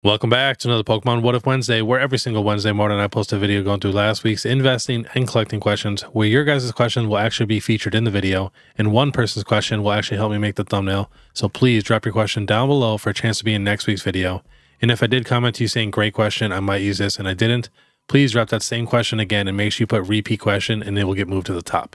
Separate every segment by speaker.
Speaker 1: Welcome back to another Pokemon What If Wednesday, where every single Wednesday morning I post a video going through last week's investing and collecting questions, where your guys' question will actually be featured in the video, and one person's question will actually help me make the thumbnail. So please drop your question down below for a chance to be in next week's video. And if I did comment to you saying great question, I might use this, and I didn't, please drop that same question again and make sure you put repeat question and it will get moved to the top.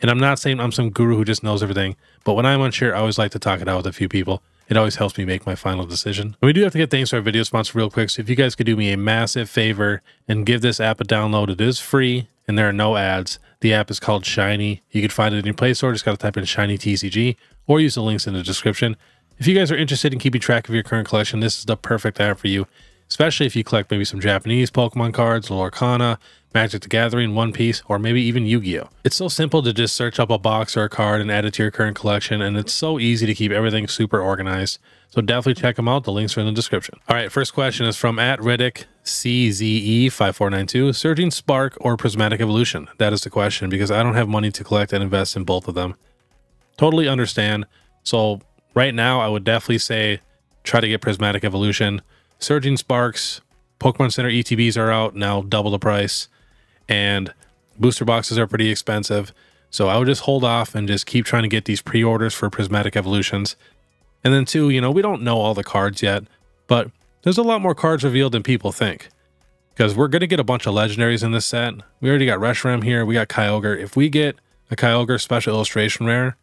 Speaker 1: And I'm not saying I'm some guru who just knows everything, but when I'm unsure, I always like to talk it out with a few people. It always helps me make my final decision. And we do have to get thanks to our video sponsor real quick. So if you guys could do me a massive favor and give this app a download, it is free and there are no ads. The app is called Shiny. You can find it in your Play Store. Just got to type in Shiny TCG or use the links in the description. If you guys are interested in keeping track of your current collection, this is the perfect app for you, especially if you collect maybe some Japanese Pokemon cards, Lorcana, Magic the Gathering, One Piece, or maybe even Yu-Gi-Oh! It's so simple to just search up a box or a card and add it to your current collection, and it's so easy to keep everything super organized. So definitely check them out. The links are in the description. All right, first question is from @RiddickCZE5492. Surging Spark or Prismatic Evolution? That is the question, because I don't have money to collect and invest in both of them. Totally understand. So right now, I would definitely say try to get Prismatic Evolution. Surging Sparks, Pokemon Center ETBs are out now, double the price, and booster boxes are pretty expensive. So I would just hold off and just keep trying to get these pre-orders for Prismatic Evolutions. And then two, you know, we don't know all the cards yet, but there's a lot more cards revealed than people think, because we're going to get a bunch of legendaries in this set. We already got Reshiram here. We got Kyogre. If we get a Kyogre special illustration rare,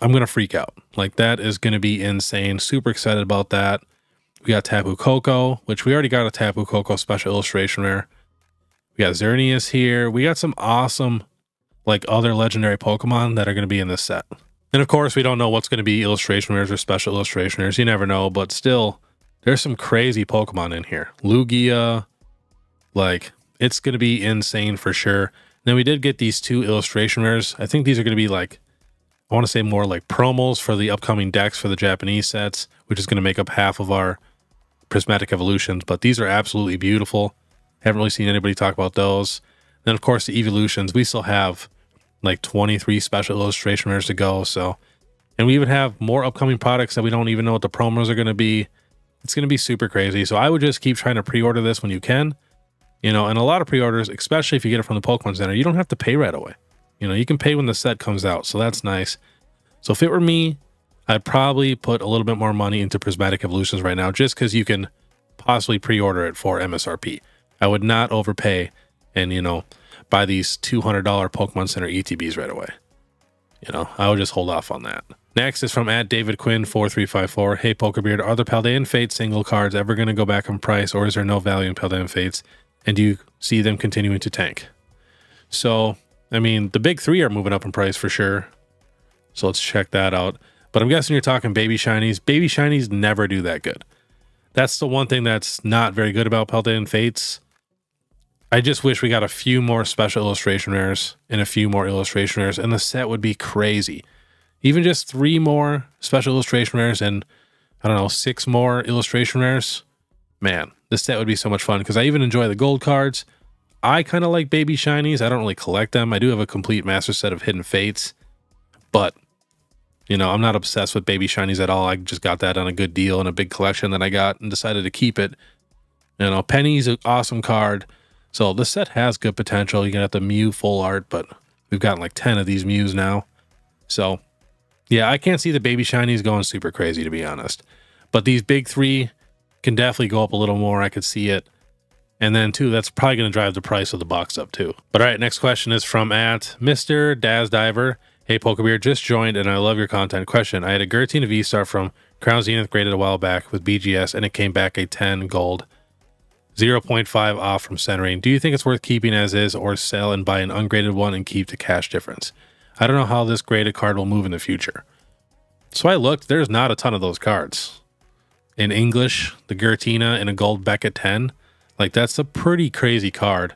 Speaker 1: I'm going to freak out. Like, that is going to be insane. Super excited about that. We got Tapu Koko, which we already got a Tapu Koko special illustration rare. We got Xerneas here. We got some awesome, like, other legendary Pokemon that are going to be in this set. And of course, we don't know what's going to be illustration rares or special illustration rares. You never know, but still, there's some crazy Pokemon in here. Lugia, like, it's going to be insane for sure. Then we did get these two illustration rares. I think these are going to be like, I want to say more like promos for the upcoming decks for the Japanese sets, which is going to make up half of our Prismatic Evolutions. But these are absolutely beautiful. Haven't really seen anybody talk about those. Then, of course, the Evolutions. We still have like 23 special illustration rares to go. So, and we even have more upcoming products that we don't even know what the promos are going to be. It's going to be super crazy. So I would just keep trying to pre-order this when you can. You know, and a lot of pre-orders, especially if you get it from the Pokemon Center, you don't have to pay right away. You know, you can pay when the set comes out, so that's nice. So if it were me, I'd probably put a little bit more money into Prismatic Evolutions right now, just because you can possibly pre-order it for MSRP. I would not overpay and, you know, buy these $200 Pokemon Center ETBs right away. You know, I would just hold off on that. Next is from @DavidQuinn4354. Hey, Pokebeard, are the Paldean Fates single cards ever going to go back in price, or is there no value in Paldean Fates? And do you see them continuing to tank? So, I mean, the big three are moving up in price for sure. So let's check that out. But I'm guessing you're talking Baby Shinies. Baby Shinies never do that good. That's the one thing that's not very good about Paldean Fates. I just wish we got a few more special illustration rares and a few more illustration rares, and the set would be crazy. Even just 3 more special illustration rares and, I don't know, 6 more illustration rares. Man, this set would be so much fun, because I even enjoy the gold cards. I kind of like Baby Shinies. I don't really collect them. I do have a complete master set of Hidden Fates, but, you know, I'm not obsessed with Baby Shinies at all. I just got that on a good deal in a big collection that I got and decided to keep it. You know, Penny's an awesome card. So this set has good potential. You can have the Mew full art, but we've gotten like 10 of these Mews now. So yeah, I can't see the Baby Shinies going super crazy, to be honest. But these big 3 can definitely go up a little more. I could see it. And then too, that's probably going to drive the price of the box up too. But all right, next question is from @Mr. Hey, Pokebeard, just joined and I love your content. Question: I had a Giratina V-Star from Crown Zenith graded a while back with BGS, and it came back a 10 gold. 0.5 off from centering. Do you think it's worth keeping as is, or sell and buy an ungraded one and keep the cash difference? I don't know how this graded card will move in the future. So I looked, there's not a ton of those cards. In English, the Giratina in a gold Beckett 10, like, that's a pretty crazy card.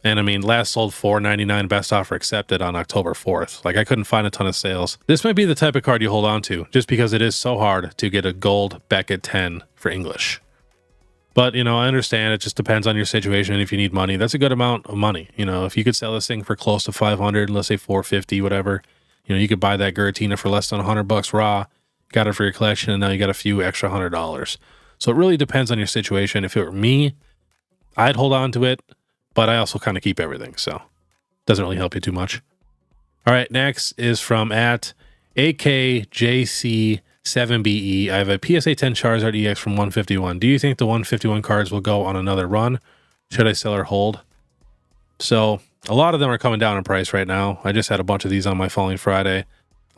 Speaker 1: And I mean, last sold $4.99, best offer accepted on October 4th. Like, I couldn't find a ton of sales. This might be the type of card you hold on to, just because it is so hard to get a gold Beckett 10 for English. But, you know, I understand it just depends on your situation. If you need money, that's a good amount of money. You know, if you could sell this thing for close to 500, let's say 450, whatever, you know, you could buy that Giratina for less than $100 raw, got it for your collection, and now you got a few extra $100. So it really depends on your situation. If it were me, I'd hold on to it, but I also kind of keep everything. So it doesn't really help you too much. All right, next is from at AKJC7BE. I have a PSA 10 Charizard EX from 151. Do you think the 151 cards will go on another run? Should I sell or hold? So a lot of them are coming down in price right now. I just had a bunch of these on my Falling Friday.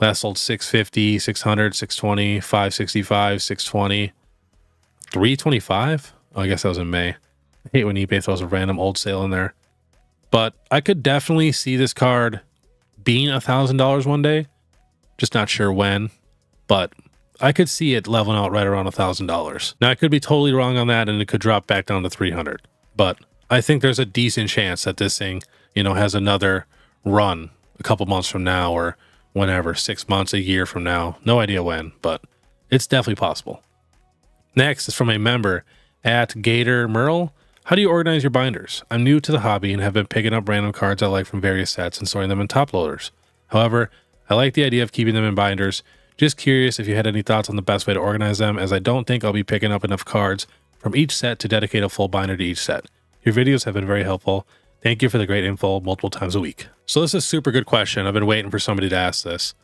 Speaker 1: Last sold 650, 600, 620, 565, 620, 325. Oh, I guess that was in May. I hate when eBay throws a random old sale in there. But I could definitely see this card being $1,000 one day. Just not sure when, but I could see it leveling out right around $1,000. Now I could be totally wrong on that, and it could drop back down to 300. But I think there's a decent chance that this thing, you know, has another run a couple months from now or whenever, 6 months, a year from now. No idea when, but it's definitely possible. Next is from a member at GatorMerl. How do you organize your binders? I'm new to the hobby and have been picking up random cards I like from various sets and storing them in top loaders. However, I like the idea of keeping them in binders. Just curious if you had any thoughts on the best way to organize them, as I don't think I'll be picking up enough cards from each set to dedicate a full binder to each set. Your videos have been very helpful. Thank you for the great info multiple times a week. So this is a super good question. I've been waiting for somebody to ask this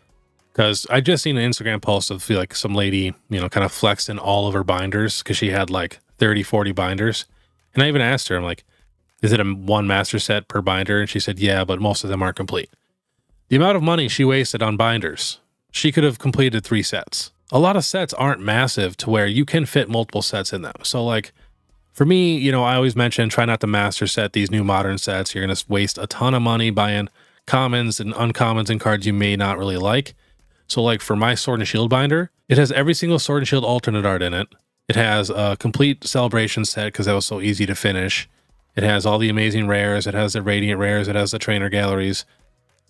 Speaker 1: because I just seen an Instagram post of like some lady, you know, kind of flexing all of her binders because she had like 30, 40 binders. And I even asked her, I'm like, is it a one master set per binder? And she said, yeah, but most of them aren't complete. The amount of money she wasted on binders, she could have completed 3 sets. A lot of sets aren't massive to where you can fit multiple sets in them. So like for me, you know, I always mention try not to master set these new modern sets. You're going to waste a ton of money buying commons and uncommons and cards you may not really like. So like for my Sword and Shield binder, it has every single Sword and Shield alternate art in it. It has a complete celebration set because that was so easy to finish. It has all the amazing rares. It has the radiant rares. It has the trainer galleries.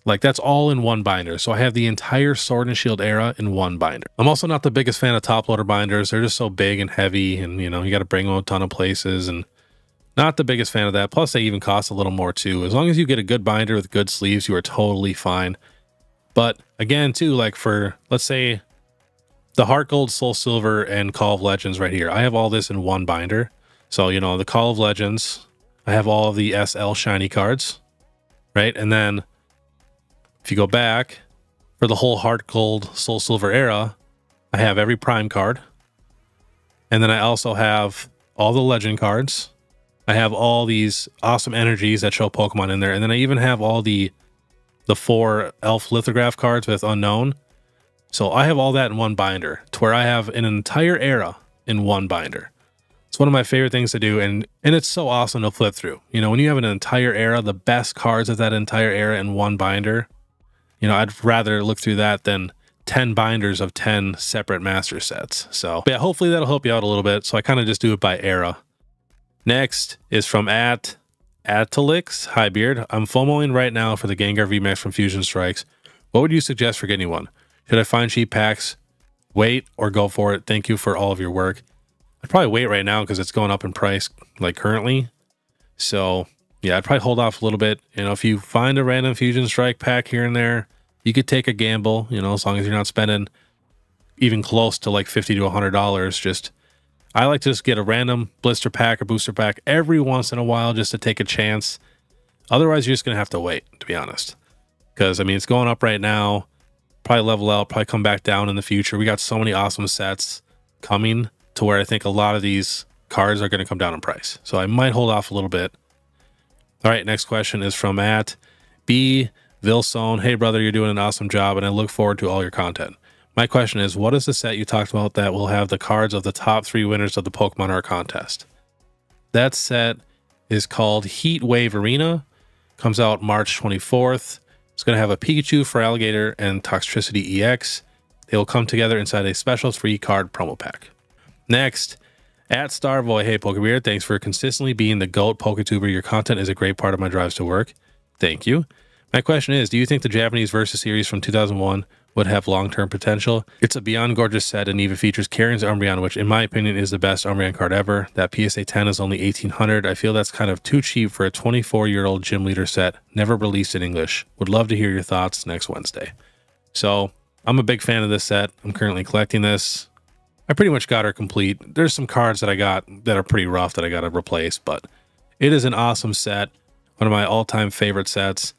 Speaker 1: Like that's all in one binder. So I have the entire Sword and Shield era in one binder. I'm also not the biggest fan of top loader binders. They're just so big and heavy, and you know, you got to bring them a ton of places, and not the biggest fan of that. Plus they even cost a little more too. As long as you get a good binder with good sleeves, you are totally fine. But again, too, like for, let's say the Heart Gold, Soul Silver, and Call of Legends right here. I have all this in one binder. So, you know, the Call of Legends, I have all of the SL shiny cards, right? And then if you go back for the whole Heart Gold, Soul Silver era, I have every Prime card. And then I also have all the Legend cards. I have all these awesome energies that show Pokemon in there. And then I even have all the 4 Elf Lithograph cards with Unknown. So I have all that in one binder to where I have an entire era in one binder. It's one of my favorite things to do, and it's so awesome to flip through. You know, when you have an entire era, the best cards of that entire era in one binder, you know, I'd rather look through that than 10 binders of 10 separate master sets. So but yeah, hopefully that'll help you out a little bit. So I kind of just do it by era. Next is from at Atalix. Hi Beard. I'm FOMOing right now for the Gengar Vmax from Fusion Strikes. What would you suggest for getting one? Should I find cheap packs, wait, or go for it? Thank you for all of your work. I'd probably wait right now because it's going up in price like currently. So yeah, I'd probably hold off a little bit. You know, if you find a random Fusion Strike pack here and there, you could take a gamble, you know, as long as you're not spending even close to like $50 to $100. Just, I like to just get a random blister pack or booster pack every once in a while just to take a chance. Otherwise, you're just going to have to wait, to be honest. Because, I mean, it's going up right now. Probably level out, probably come back down in the future. We got so many awesome sets coming to where I think a lot of these cards are going to come down in price. So I might hold off a little bit. All right, next question is from at B. Vilson. Hey, brother, you're doing an awesome job, and I look forward to all your content. My question is, what is the set you talked about that will have the cards of the top 3 winners of the Pokemon Art Contest? That set is called Heatwave Arena. Comes out March 24th. It's going to have a Pikachu for Alligator and Toxtricity EX. They will come together inside a special 3 card promo pack. Next, at Starboy. Hey, Pokebeard, thanks for consistently being the GOAT Poketuber. Your content is a great part of my drives to work. Thank you. My question is, do you think the Japanese Versus series from 2001 would have long-term potential? It's a beyond gorgeous set and even features Karen's Umbreon, which in my opinion is the best Umbreon card ever. That PSA 10 is only $1,800. I feel that's kind of too cheap for a 24-year-old gym leader set, never released in English. Would love to hear your thoughts next Wednesday. So I'm a big fan of this set. I'm currently collecting this. I pretty much got her complete. There's some cards that I got that are pretty rough that I got to replace, but it is an awesome set. One of my all-time favorite sets.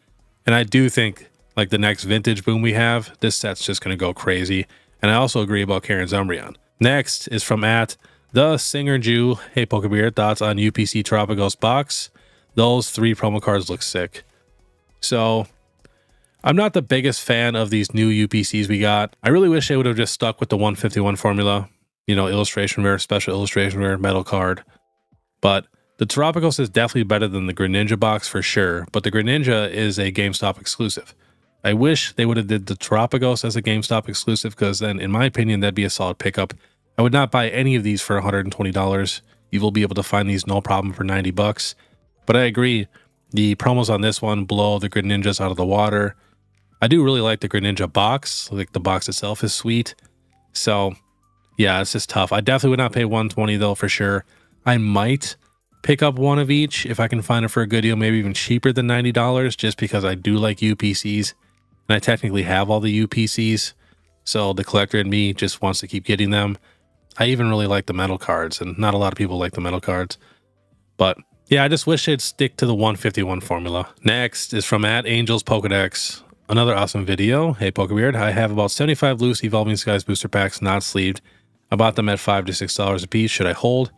Speaker 1: And I do think, like the next vintage boom we have, this set's just going to go crazy. And I also agree about Karen's Umbreon. Next is from the Singer Jew. Hey, Pokebeard, thoughts on UPC Tropicos Box? Those 3 promo cards look sick. So, I'm not the biggest fan of these new UPCs we got. I really wish they would have just stuck with the 151 formula. You know, illustration rare, special illustration rare, metal card. But the Tropicos is definitely better than the Greninja box for sure. But the Greninja is a GameStop exclusive. I wish they would have did the Tropicos as a GameStop exclusive, because then, in my opinion, that'd be a solid pickup. I would not buy any of these for $120. You will be able to find these no problem for 90 bucks. But I agree, the promos on this one blow the Greninjas out of the water. I do really like the Greninja box. Like, the box itself is sweet. So, yeah, it's just tough. I definitely would not pay $120 though, for sure. I might pick up one of each if I can find it for a good deal, maybe even cheaper than $90, just because I do like UPCs. And I technically have all the UPCs. So the collector in me just wants to keep getting them. I even really like the metal cards, and not a lot of people like the metal cards. But yeah, I just wish they'd stick to the 151 formula. Next is from @Angels Pokedex. Another awesome video. Hey, Pokebeard, I have about 75 loose Evolving Skies booster packs, not sleeved. I bought them at $5 to $6 a piece. Should I hold?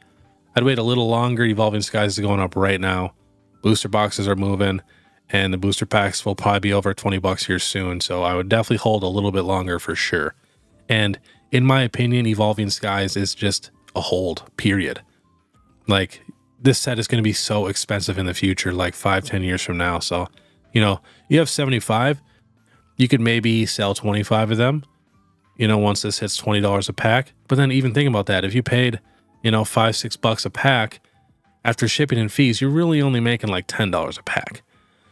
Speaker 1: I'd wait a little longer. Evolving Skies is going up right now. Booster boxes are moving, and the booster packs will probably be over 20 bucks here soon. So I would definitely hold a little bit longer for sure. And in my opinion, Evolving Skies is just a hold, period. Like, this set is going to be so expensive in the future, like 5-10 years from now. So, you know, you have 75. You could maybe sell 25 of them, you know, once this hits $20 a pack. But then even think about that. If you paid, you know, $5-6 bucks a pack, after shipping and fees, you're really only making like $10 a pack.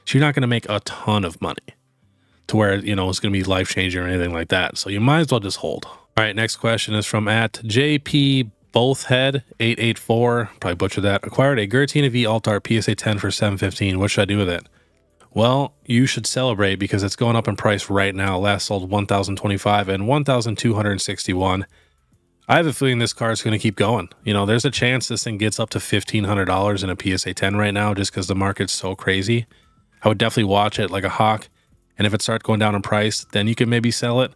Speaker 1: So you're not going to make a ton of money to where, you know, it's going to be life-changing or anything like that. So you might as well just hold. All right, next question is from @JP Bothhead 884. Probably butchered that. Acquired a Giratina V Alt-Art PSA 10 for $715. What should I do with it? Well, you should celebrate because it's going up in price right now. Last sold $1,025 and $1,261. I have a feeling this card is going to keep going. You know, there's a chance this thing gets up to $1,500 in a PSA 10 right now just because the market's so crazy. I would definitely watch it like a hawk. And if it starts going down in price, then you can maybe sell it.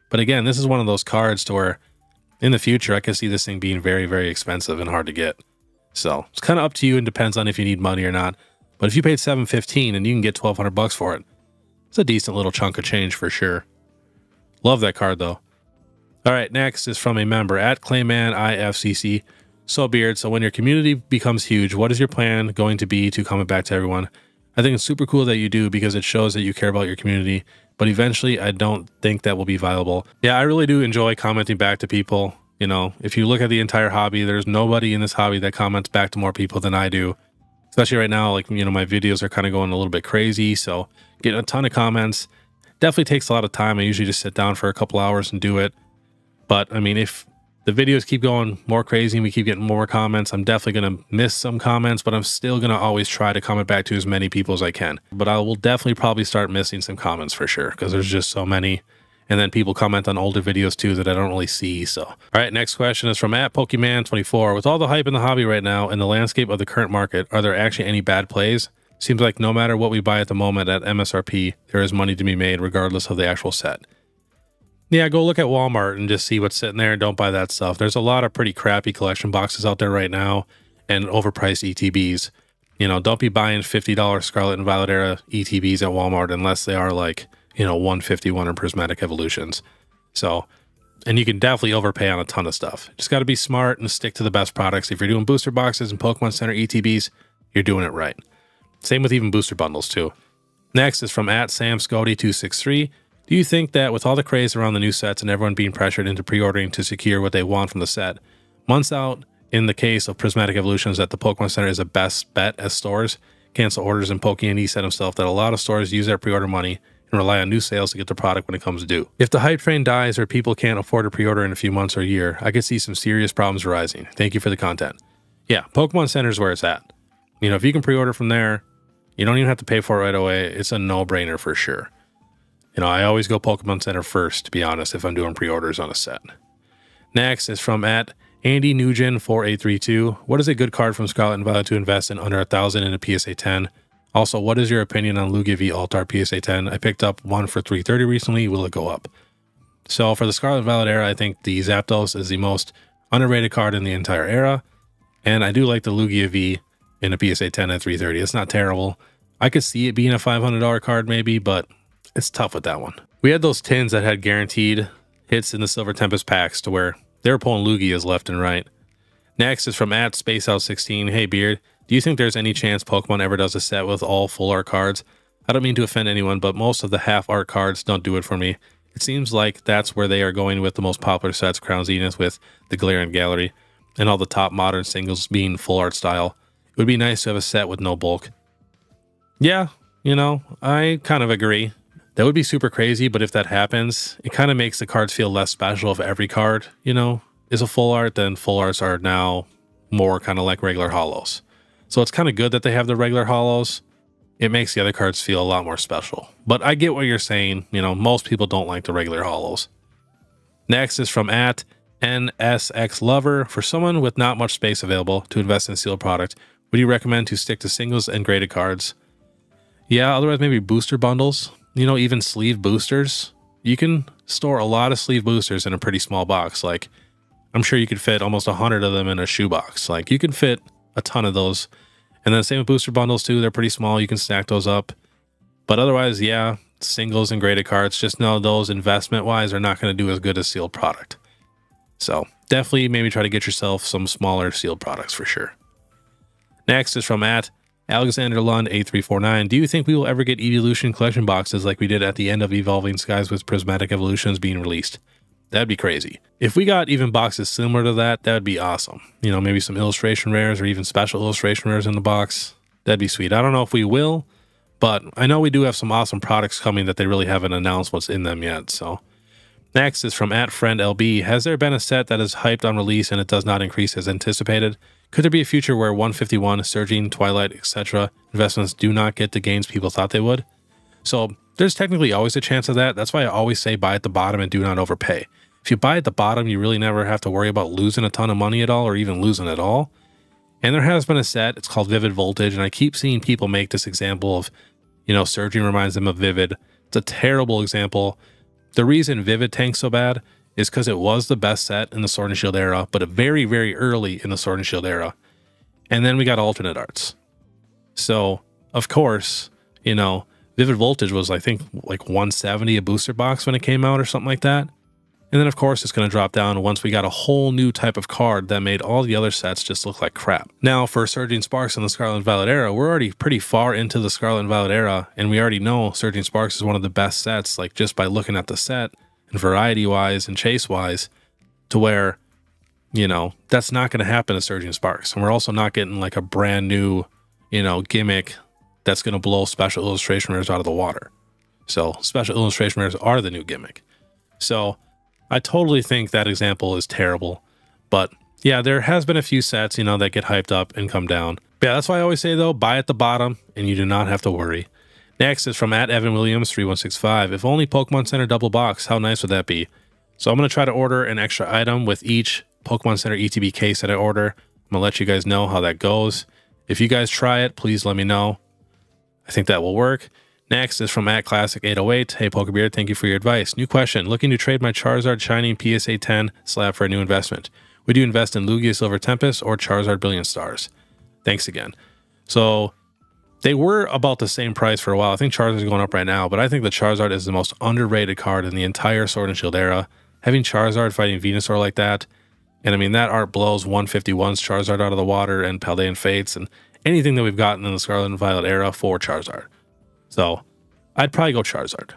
Speaker 1: But again, this is one of those cards to where in the future, I could see this thing being very, very expensive and hard to get. So it's kind of up to you and depends on if you need money or not. But if you paid $715 and you can get 1,200 bucks for it, it's a decent little chunk of change for sure. Love that card though. All right, next is from a member @ClaymanIFCC. So Beard, so when your community becomes huge, what is your plan going to be to comment back to everyone? I think it's super cool that you do because it shows that you care about your community, but eventually I don't think that will be viable. Yeah, I really do enjoy commenting back to people. You know, if you look at the entire hobby, there's nobody in this hobby that comments back to more people than I do. Especially right now, like, you know, my videos are kind of going a little bit crazy. So getting a ton of comments definitely takes a lot of time. I usually just sit down for a couple hours and do it. But I mean, if the videos keep going more crazy and we keep getting more comments, I'm definitely going to miss some comments, but I'm still going to always try to comment back to as many people as I can. But I will definitely probably start missing some comments for sure because there's just so many. And then people comment on older videos too that I don't really see. So, all right, next question is from @Pokemon24. With all the hype in the hobby right now and the landscape of the current market, are there actually any bad plays? Seems like no matter what we buy at the moment at MSRP, there is money to be made regardless of the actual set. Yeah, go look at Walmart and just see what's sitting there. Don't buy that stuff. There's a lot of pretty crappy collection boxes out there right now and overpriced ETBs. You know, don't be buying $50 Scarlet and Violet era ETBs at Walmart unless they are like, you know, 151 or Prismatic Evolutions. So, and you can definitely overpay on a ton of stuff. Just got to be smart and stick to the best products. If you're doing booster boxes and Pokemon Center ETBs, you're doing it right. Same with even booster bundles too. Next is from @SamScody263. Do you think that with all the craze around the new sets and everyone being pressured into pre-ordering to secure what they want from the set, months out in the case of Prismatic Evolutions that the Pokemon Center is a best bet as stores cancel orders, and Pokey said himself that a lot of stores use their pre-order money and rely on new sales to get the product when it comes due. If the hype train dies or people can't afford to pre-order in a few months or a year, I could see some serious problems arising. Thank you for the content. Yeah, Pokemon Center is where it's at. You know, if you can pre-order from there, you don't even have to pay for it right away. It's a no-brainer for sure. You know, I always go Pokemon Center first, to be honest, if I'm doing pre-orders on a set. Next is from at Andy Nugent 4832. What is a good card from Scarlet and Violet to invest in under 1,000 in a PSA 10? Also, what is your opinion on Lugia V Altar PSA 10? I picked up one for 330 recently. Will it go up? So for the Scarlet and Violet era, I think the Zapdos is the most underrated card in the entire era. And I do like the Lugia V in a PSA 10 at 330. It's not terrible. I could see it being a $500 card maybe, but it's tough with that one. We had those tins that had guaranteed hits in the Silver Tempest packs to where they were pulling Lugias left and right. Next is from at SpaceOut16. Hey Beard, do you think there's any chance Pokemon ever does a set with all full art cards? I don't mean to offend anyone, but most of the half art cards don't do it for me. It seems like that's where they are going with the most popular sets, Crown Zenith with the Galarian Gallery, and all the top modern singles being full art style. It would be nice to have a set with no bulk. Yeah, you know, I kind of agree. That would be super crazy, but if that happens, it kind of makes the cards feel less special if every card, you know, is a full art, then full arts are now more kind of like regular holos. So it's kind of good that they have the regular holos. It makes the other cards feel a lot more special. But I get what you're saying. You know, most people don't like the regular holos. Next is from at NSX Lover. For someone with not much space available to invest in a sealed product, would you recommend to stick to singles and graded cards? Yeah, otherwise maybe booster bundles. You know, even sleeve boosters. You can store a lot of sleeve boosters in a pretty small box. Like, I'm sure you could fit almost 100 of them in a shoebox. Like, you can fit a ton of those. And then same with booster bundles too. They're pretty small. You can stack those up. But otherwise, yeah, singles and graded cards. Just know those investment-wise are not going to do as good as sealed product. So definitely maybe try to get yourself some smaller sealed products for sure. Next is from at Alexander Lund 8349. Do you think we will ever get Evolution collection boxes like we did at the end of Evolving Skies with Prismatic Evolutions being released? That'd be crazy. If we got even boxes similar to that, that would be awesome. You know, maybe some illustration rares or even special illustration rares in the box. That'd be sweet. I don't know if we will, but I know we do have some awesome products coming that they really haven't announced what's in them yet. So next is from @FriendLB. Has there been a set that is hyped on release and it does not increase as anticipated? Could there be a future where 151, Surging, Twilight, etc. investments do not get the gains people thought they would? So there's technically always a chance of that. That's why I always say buy at the bottom and do not overpay. If you buy at the bottom, you really never have to worry about losing a ton of money at all or even losing at all. And there has been a set, it's called Vivid Voltage, and I keep seeing people make this example of, you know, Surging reminds them of Vivid. It's a terrible example. The reason Vivid tanks so bad is because it was the best set in the Sword and Shield era, but very, very early in the Sword and Shield era. And then we got alternate arts. So, of course, you know, Vivid Voltage was, I think, like 170 a booster box when it came out or something like that. And then, of course, it's going to drop down once we got a whole new type of card that made all the other sets just look like crap. Now, for Surging Sparks in the Scarlet and Violet era, we're already pretty far into the Scarlet and Violet era, and we already know Surging Sparks is one of the best sets, like just by looking at the set and variety-wise and chase-wise, to where, you know, that's not going to happen to Surging Sparks. And we're also not getting like a brand new, you know, gimmick that's going to blow special illustration rares out of the water. So special illustration rares are the new gimmick. So I totally think that example is terrible. But yeah, there has been a few sets, you know, that get hyped up and come down. But yeah, that's why I always say, though, buy at the bottom and you do not have to worry. Next is from @EvanWilliams3165. If only Pokemon Center double box, how nice would that be? So I'm going to try to order an extra item with each Pokemon Center ETB case that I order. I'm going to let you guys know how that goes. If you guys try it, please let me know. I think that will work. Next is from @Classic808. Hey, Pokebeard, thank you for your advice. New question. Looking to trade my Charizard Shining PSA 10 slab for a new investment. Would you invest in Lugia Silver Tempest or Charizard Billion Stars? Thanks again. So they were about the same price for a while. I think Charizard's going up right now, but I think the Charizard is the most underrated card in the entire Sword and Shield era. Having Charizard fighting Venusaur like that, and I mean, that art blows 151's Charizard out of the water and Paldean Fates and anything that we've gotten in the Scarlet and Violet era for Charizard. So I'd probably go Charizard.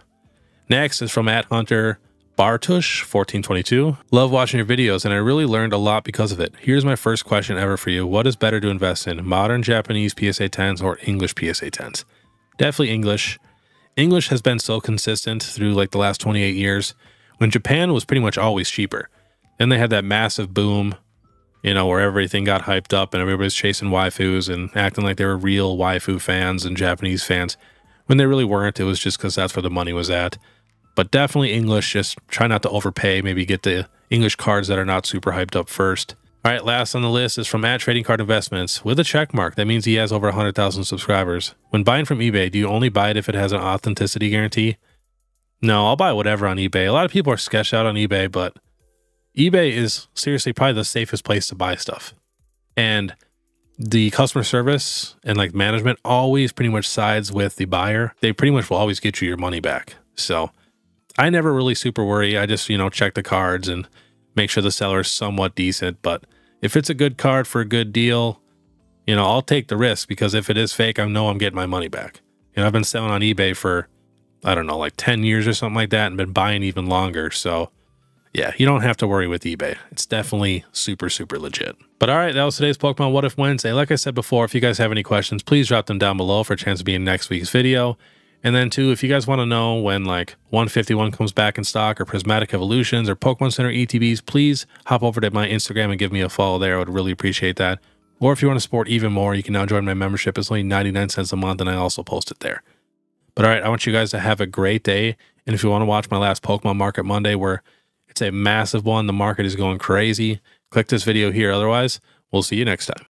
Speaker 1: Next is from @Hunter Bartush 1422. Love watching your videos and I really learned a lot because of it. Here's my first question ever for you. What is better to invest in, modern Japanese PSA 10s or English PSA 10s? Definitely English. English has been so consistent through like the last 28 years when Japan was pretty much always cheaper. Then they had that massive boom, you know, where everything got hyped up and everybody's chasing waifus and acting like they were real waifu fans and Japanese fans when they really weren't. It was just because that's where the money was at. But definitely English, just try not to overpay. Maybe get the English cards that are not super hyped up first. All right, last on the list is from @Trading Card Investments with a check mark. That means he has over 100,000 subscribers. When buying from eBay, do you only buy it if it has an authenticity guarantee? No, I'll buy whatever on eBay. A lot of people are sketched out on eBay, but eBay is seriously probably the safest place to buy stuff. And the customer service and like management always pretty much sides with the buyer. They pretty much will always get you your money back. So I never really super worry. I just, check the cards and make sure the seller is somewhat decent. But if it's a good card for a good deal, I'll take the risk, because if it is fake, I know I'm getting my money back. I've been selling on eBay for, I don't know, like 10 years or something like that, and been buying even longer. So yeah, you don't have to worry with eBay. It's definitely super, super legit. But all right, that was today's Pokemon What If Wednesday. Like I said before, if you guys have any questions, please drop them down below for a chance to be in next week's video. And then too, if you guys want to know when like 151 comes back in stock, or Prismatic Evolutions, or Pokemon Center ETBs, please hop over to my Instagram and give me a follow there. I would really appreciate that. Or if you want to support even more, you can now join my membership. It's only 99 cents a month, and I also post it there. But all right, I want you guys to have a great day. And if you want to watch my last Pokemon Market Monday, where it's a massive one, the market is going crazy, click this video here. Otherwise, we'll see you next time.